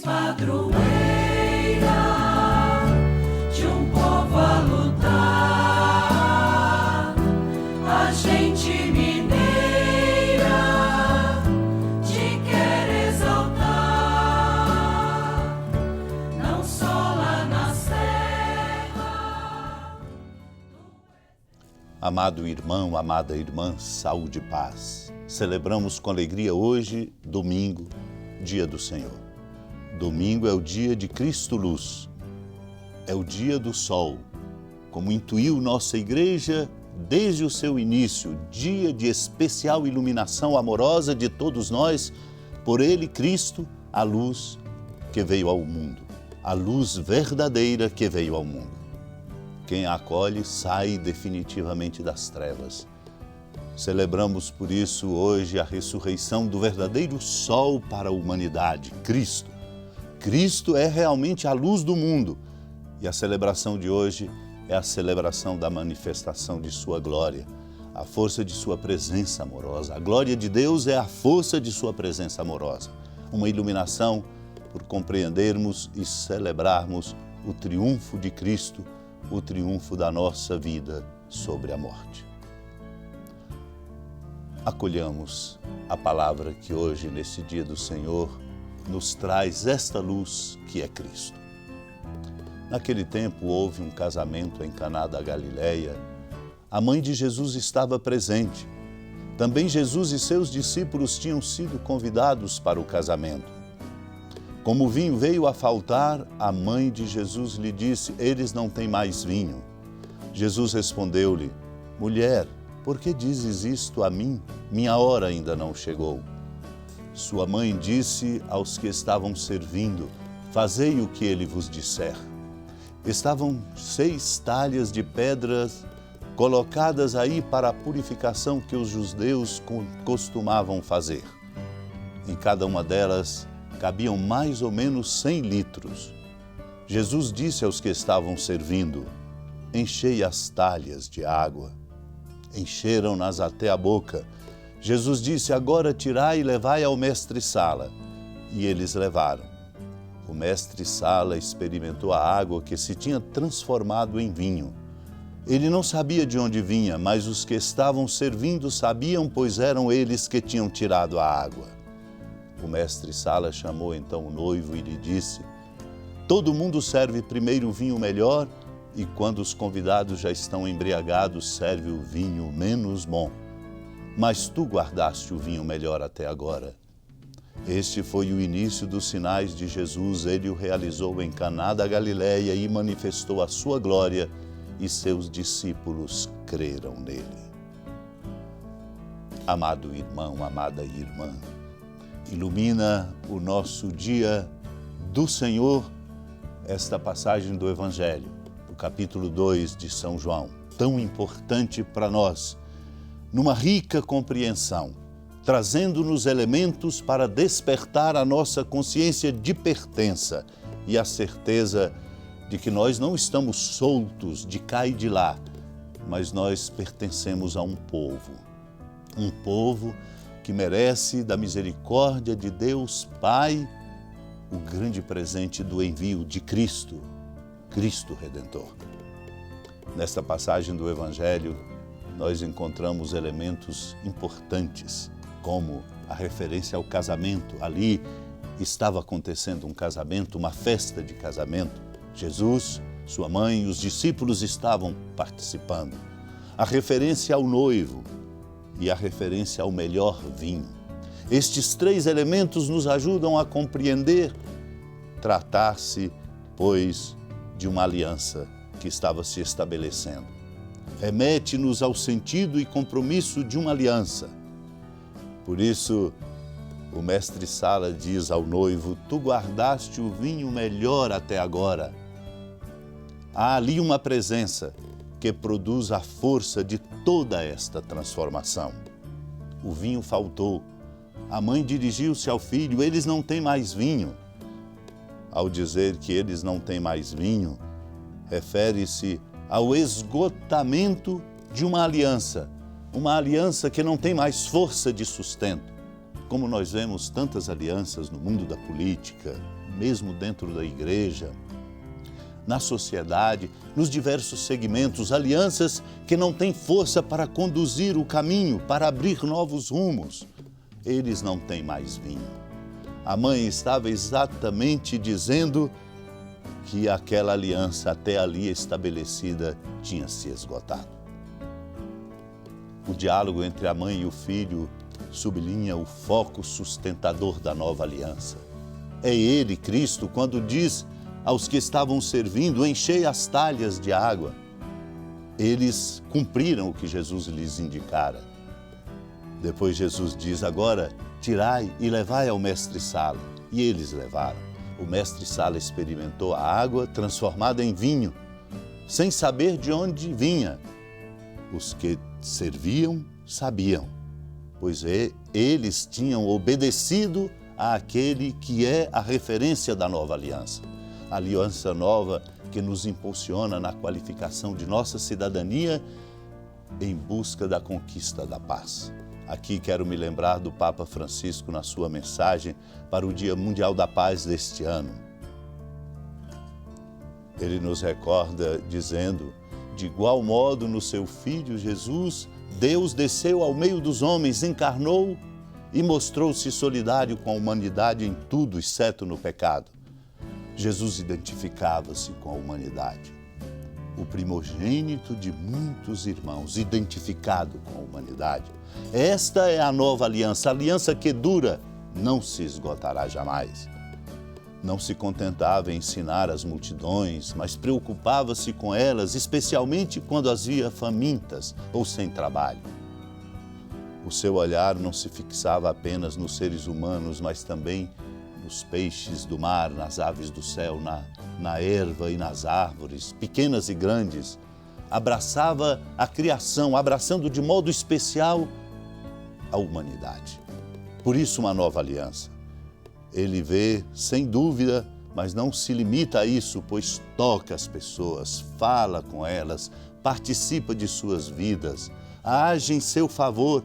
padroeira de um povo a lutar, a gente mineira te quer exaltar, não só lá na serra. Amado irmão, amada irmã, saúde e paz. Celebramos com alegria hoje, domingo, dia do Senhor. Domingo é o dia de Cristo Luz, é o dia do sol, como intuiu nossa igreja desde o seu início, dia de especial iluminação amorosa de todos nós, por Ele, Cristo, a luz que veio ao mundo, a luz verdadeira que veio ao mundo. Quem a acolhe sai definitivamente das trevas. Celebramos por isso hoje a ressurreição do verdadeiro sol para a humanidade, Cristo. Cristo é realmente a luz do mundo e a celebração de hoje é a celebração da manifestação de sua glória, a força de sua presença amorosa. A glória de Deus é a força de sua presença amorosa, uma iluminação por compreendermos e celebrarmos o triunfo de Cristo, o triunfo da nossa vida sobre a morte. Acolhamos a palavra que hoje, nesse dia do Senhor, nos traz esta luz que é Cristo. Naquele tempo houve um casamento em Caná da Galileia. A mãe de Jesus estava presente. Também Jesus e seus discípulos tinham sido convidados para o casamento. Como o vinho veio a faltar, a mãe de Jesus lhe disse: eles não têm mais vinho. Jesus respondeu-lhe: mulher, por que dizes isto a mim? Minha hora ainda não chegou. Sua mãe disse aos que estavam servindo: fazei o que ele vos disser. Estavam 6 talhas de pedras colocadas aí para a purificação que os judeus costumavam fazer. Em cada uma delas cabiam mais ou menos 100 litros. Jesus disse aos que estavam servindo: enchei as talhas de água. Encheram-nas até a boca. Jesus disse: agora tirai e levai ao mestre-sala. E eles levaram. O mestre-sala experimentou a água que se tinha transformado em vinho. Ele não sabia de onde vinha, mas os que estavam servindo sabiam, pois eram eles que tinham tirado a água. O mestre-sala chamou então o noivo e lhe disse: todo mundo serve primeiro o vinho melhor, e quando os convidados já estão embriagados, serve o vinho menos bom. Mas tu guardaste o vinho melhor até agora. Este foi o início dos sinais de Jesus. Ele o realizou em Caná da Galileia e manifestou a sua glória, e seus discípulos creram nele. Amado irmão, amada irmã, ilumina o nosso dia do Senhor esta passagem do Evangelho, do capítulo 2 de São João, tão importante para nós, numa rica compreensão, trazendo-nos elementos para despertar a nossa consciência de pertença e a certeza de que nós não estamos soltos de cá e de lá, mas nós pertencemos a um povo que merece da misericórdia de Deus Pai o grande presente do envio de Cristo, Cristo Redentor. Nesta passagem do Evangelho, nós encontramos elementos importantes, como a referência ao casamento. Ali estava acontecendo um casamento, uma festa de casamento. Jesus, sua mãe e os discípulos estavam participando. A referência ao noivo e a referência ao melhor vinho. Estes 3 elementos nos ajudam a compreender, tratar-se, pois, de uma aliança que estava se estabelecendo. Remete-nos ao sentido e compromisso de uma aliança. Por isso, o mestre-sala diz ao noivo: tu guardaste o vinho melhor até agora. Há ali uma presença que produz a força de toda esta transformação. O vinho faltou. A mãe dirigiu-se ao filho: eles não têm mais vinho. Ao dizer que eles não têm mais vinho, refere-se ao esgotamento de uma aliança que não tem mais força de sustento. Como nós vemos tantas alianças no mundo da política, mesmo dentro da igreja, na sociedade, nos diversos segmentos, alianças que não têm força para conduzir o caminho, para abrir novos rumos. Eles não têm mais vinho. A mãe estava exatamente dizendo que aquela aliança até ali estabelecida tinha se esgotado. O diálogo entre a mãe e o filho sublinha o foco sustentador da nova aliança. É ele, Cristo, quando diz aos que estavam servindo: enchei as talhas de água. Eles cumpriram o que Jesus lhes indicara. Depois Jesus diz: agora tirai e levai ao mestre-sala. E eles levaram. O mestre-sala experimentou a água transformada em vinho, sem saber de onde vinha. Os que serviam sabiam, pois eles tinham obedecido àquele que é a referência da nova aliança. A aliança nova que nos impulsiona na qualificação de nossa cidadania em busca da conquista da paz. Aqui quero me lembrar do Papa Francisco na sua mensagem para o Dia Mundial da Paz deste ano. Ele nos recorda dizendo: de igual modo, no seu Filho Jesus, Deus desceu ao meio dos homens, encarnou e mostrou-se solidário com a humanidade em tudo, exceto no pecado. Jesus identificava-se com a humanidade. O primogênito de muitos irmãos, identificado com a humanidade. Esta é a nova aliança, a aliança que dura, não se esgotará jamais. Não se contentava em ensinar as multidões, mas preocupava-se com elas, especialmente quando as via famintas ou sem trabalho. O seu olhar não se fixava apenas nos seres humanos, mas também nos peixes do mar, nas aves do céu, na erva e nas árvores, pequenas e grandes. Abraçava a criação, abraçando de modo especial a humanidade. Por isso, uma nova aliança. Ele vê, sem dúvida, mas não se limita a isso, pois toca as pessoas, fala com elas, participa de suas vidas, age em seu favor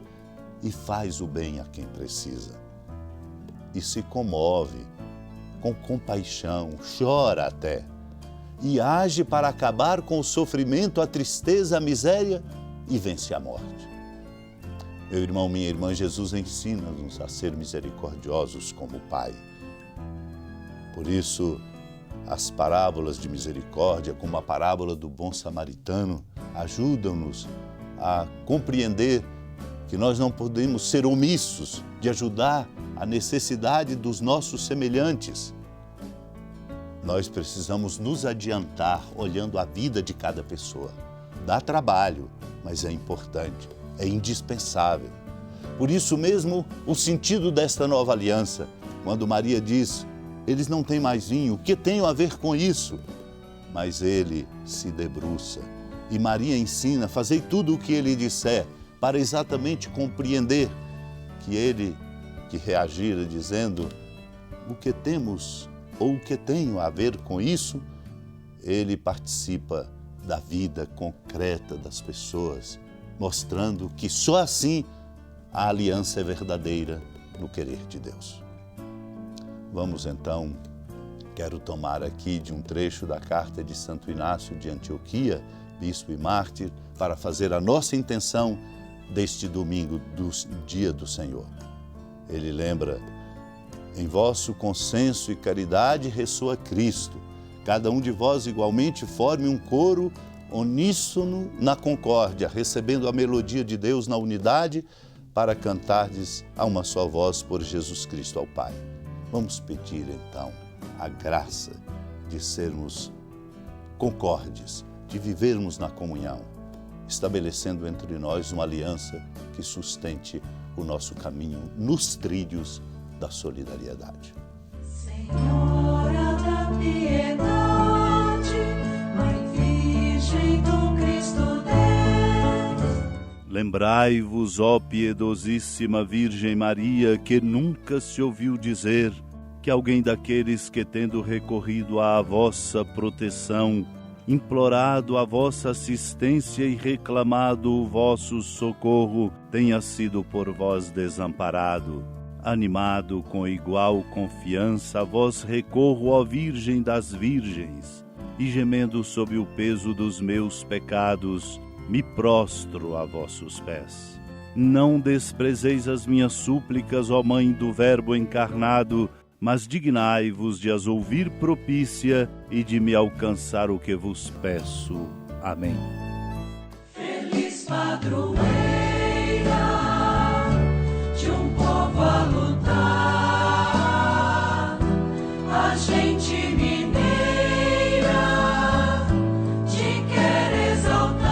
e faz o bem a quem precisa. E se comove com compaixão, chora até, e age para acabar com o sofrimento, a tristeza, a miséria e vence a morte. Meu irmão, minha irmã, Jesus ensina-nos a ser misericordiosos como o Pai. Por isso, as parábolas de misericórdia, como a parábola do bom samaritano, ajudam-nos a compreender que nós não podemos ser omissos de ajudar a necessidade dos nossos semelhantes. Nós precisamos nos adiantar olhando a vida de cada pessoa. Dá trabalho, mas é importante, é indispensável. Por isso mesmo, o sentido desta nova aliança, quando Maria diz: eles não têm mais vinho, o que tenho a ver com isso? Mas ele se debruça e Maria ensina: fazei tudo o que ele disser, para exatamente compreender que ele que reagira dizendo: o que temos ou o que tenho a ver com isso, ele participa da vida concreta das pessoas, mostrando que só assim a aliança é verdadeira no querer de Deus. Vamos então, quero tomar aqui de um trecho da carta de Santo Inácio de Antioquia, bispo e mártir, para fazer a nossa intenção deste domingo do dia do Senhor. Ele lembra: em vosso consenso e caridade ressoa Cristo. Cada um de vós igualmente forme um coro uníssono na concórdia, recebendo a melodia de Deus na unidade, para cantardes a uma só voz por Jesus Cristo ao Pai. Vamos pedir então a graça de sermos concordes, de vivermos na comunhão, estabelecendo entre nós uma aliança que sustente o nosso caminho nos trilhos da solidariedade. Senhora da piedade, Mãe Virgem do Cristo Deus. Lembrai-vos, ó piedosíssima Virgem Maria, que nunca se ouviu dizer que alguém daqueles que, tendo recorrido à vossa proteção, implorado a vossa assistência e reclamado o vosso socorro, tenha sido por vós desamparado. animado com igual confiança, a vós recorro, ó Virgem das Virgens, e gemendo sob o peso dos meus pecados, me prostro a vossos pés. Não desprezeis as minhas súplicas, ó Mãe do Verbo encarnado, mas dignai-vos de as ouvir propícia e de me alcançar o que vos peço. Amém. Feliz padroeira de um povo a lutar, a gente mineira te quer exaltar,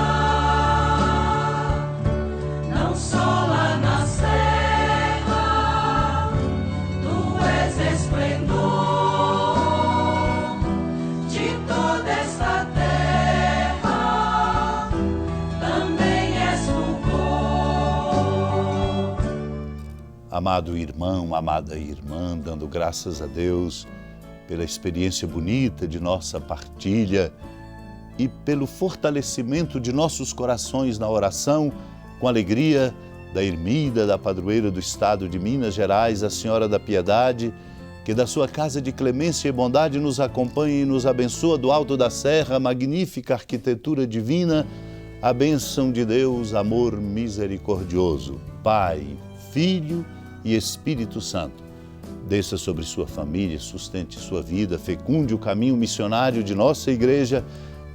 não só lá na serra, tu és esplendor de toda esta terra, também és fulgor. Amado irmão, amada irmã, dando graças a Deus pela experiência bonita de nossa partilha e pelo fortalecimento de nossos corações na oração, com a alegria da ermida, da padroeira do estado de Minas Gerais, a Senhora da Piedade, que da sua casa de clemência e bondade nos acompanha e nos abençoa do alto da serra, magnífica arquitetura divina, a bênção de Deus, amor misericordioso, Pai, Filho e Espírito Santo. Desça sobre sua família, sustente sua vida, fecunde o caminho missionário de nossa igreja,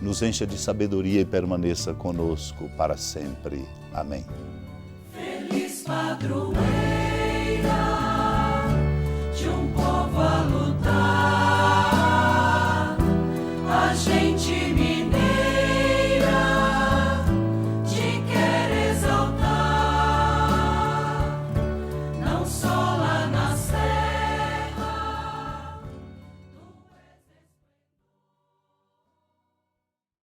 nos encha de sabedoria e permaneça conosco para sempre. Amém. Feliz padroeira